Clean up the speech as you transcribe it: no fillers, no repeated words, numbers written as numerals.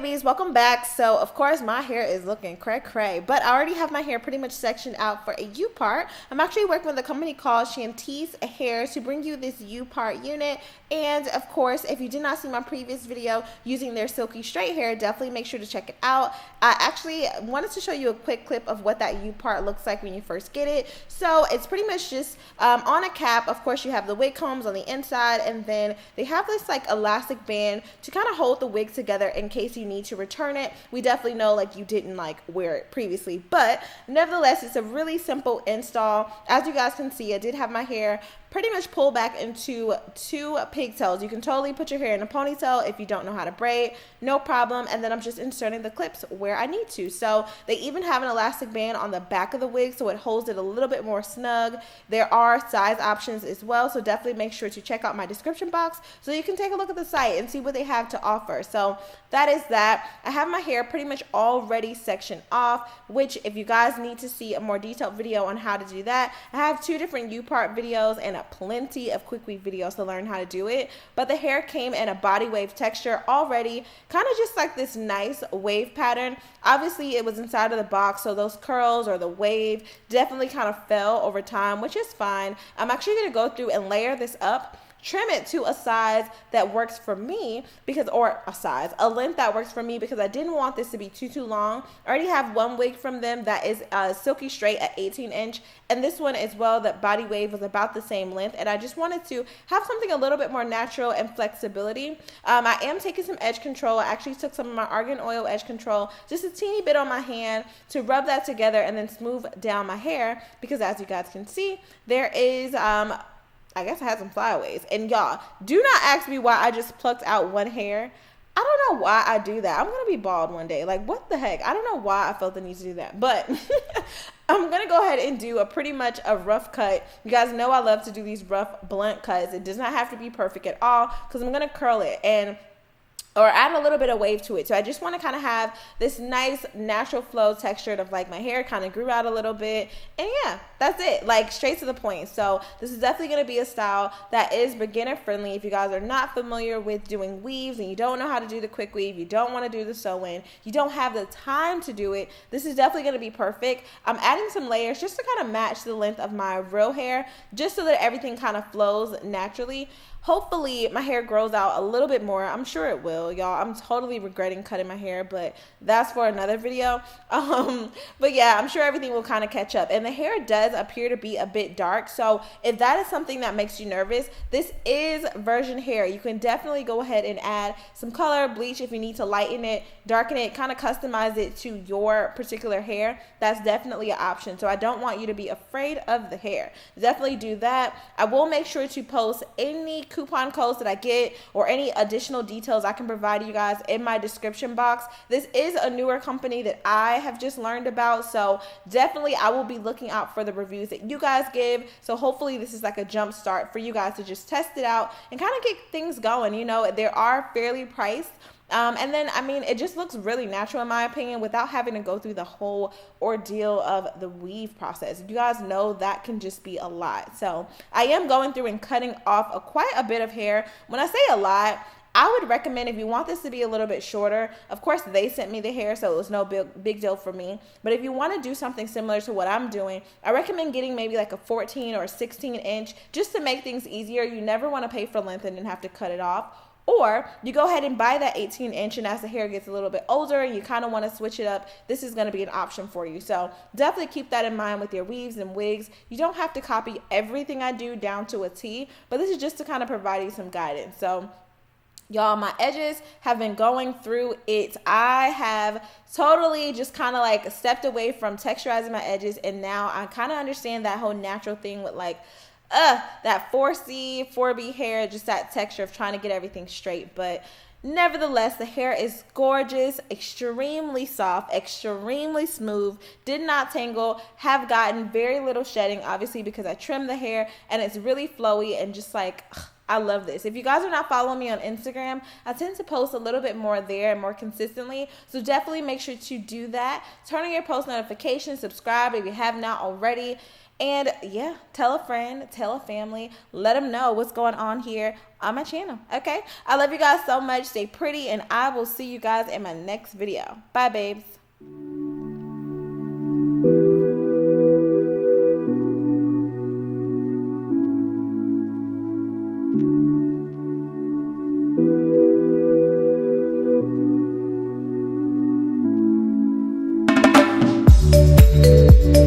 babies, welcome back. So of course my hair is looking cray, but I already have my hair pretty much sectioned out for a U-part. I'm actually working with a company called CHANTICHE Hair to bring you this U-part unit. And of course, if you did not see my previous video using their silky straight hair, definitely make sure to check it out. I actually wanted to show you a quick clip of what that U-part looks like when you first get it. So it's pretty much just on a cap. Of course, you have the wig combs on the inside, and then they have this like elastic band to kind of hold the wig together in case you need to return it. We definitely know like you didn't like wear it previously, but nevertheless, it's a really simple install. As you guys can see, I did have my hair pretty much pull back into two pigtails. You can totally put your hair in a ponytail if you don't know how to braid, no problem. And then I'm just inserting the clips where I need to. So they even have an elastic band on the back of the wig, so it holds it a little bit more snug. There are size options as well, so definitely make sure to check out my description box so you can take a look at the site and see what they have to offer. So that is that. I have my hair pretty much already sectioned off, which if you guys need to see a more detailed video on how to do that, I have two different U-part videos and plenty of quick weave videos to learn how to do it. But the hair came in a body wave texture already, kind of just like this nice wave pattern. Obviously it was inside of the box, so those curls or the wave definitely kind of fell over time, which is fine. I'm actually going to go through and layer this up, trim it to a size that works for me, because a length that works for me, because I didn't want this to be too long. I already have one wig from them that is silky straight at 18 inch, and this one as well, that body wave was about the same length, and I just wanted to have something a little bit more natural and flexibility. I am taking some edge control. I actually took some of my argan oil edge control, just a teeny bit on my hand to rub that together and then smooth down my hair, because as you guys can see, there is I guess I had some flyaways. And y'all, do not ask me why I just plucked out one hair. I don't know why I do that. I'm going to be bald one day. Like, what the heck? I don't know why I felt the need to do that. But I'm going to go ahead and do pretty much a rough cut. You guys know I love to do these rough, blunt cuts. It does not have to be perfect at all, because I'm going to curl it or add a little bit of wave to it. So I just want to kind of have this nice natural flow texture of like my hair kind of grew out a little bit. And yeah, that's it, like straight to the point. So this is definitely going to be a style that is beginner friendly. If you guys are not familiar with doing weaves and you don't know how to do the quick weave, you don't want to do the sew-in, you don't have the time to do it, this is definitely going to be perfect. I'm adding some layers just to kind of match the length of my real hair, just so that everything kind of flows naturally. Hopefully my hair grows out a little bit more. I'm sure it will, y'all. I'm totally regretting cutting my hair, but that's for another video. But yeah, I'm sure everything will kind of catch up. And the hair does appear to be a bit dark, so if that is something that makes you nervous, this is virgin hair. You can definitely go ahead and add some color, bleach if you need to lighten it, darken it, kind of customize it to your particular hair. That's definitely an option. So I don't want you to be afraid of the hair. Definitely do that. I will make sure to post any coupon codes that I get or any additional details I can provide you guys in my description box. This is a newer company that I have just learned about, so definitely I will be looking out for the reviews that you guys give. So hopefully this is like a jump start for you guys to just test it out and kind of get things going. You know, they are fairly priced. And then, I mean, it just looks really natural in my opinion without having to go through the whole ordeal of the weave process. You guys know that can just be a lot. So I am going through and cutting off quite a bit of hair. When I say a lot, I would recommend, if you want this to be a little bit shorter, of course they sent me the hair, so it was no big deal for me. But if you want to do something similar to what I'm doing, I recommend getting maybe like a 14 or 16 inch just to make things easier. You never want to pay for length and then have to cut it off. Or you go ahead and buy that 18 inch, and as the hair gets a little bit older and you kind of want to switch it up, this is going to be an option for you. So definitely keep that in mind with your weaves and wigs. You don't have to copy everything I do down to a T, but this is just to kind of provide you some guidance. So y'all, my edges have been going through it. I have totally just kind of like stepped away from texturizing my edges, and now I kind of understand that whole natural thing with like that 4C, 4B hair, just that texture of trying to get everything straight. But nevertheless, the hair is gorgeous, extremely soft, extremely smooth, did not tangle, have gotten very little shedding, obviously because I trimmed the hair, and it's really flowy and just like, I love this. If you guys are not following me on Instagram, I tend to post a little bit more there and more consistently. So definitely make sure to do that. Turn on your post notifications, subscribe if you have not already. And yeah, tell a friend, tell a family, let them know what's going on here on my channel. Okay, I love you guys so much. Stay pretty, and I will see you guys in my next video. Bye, babes.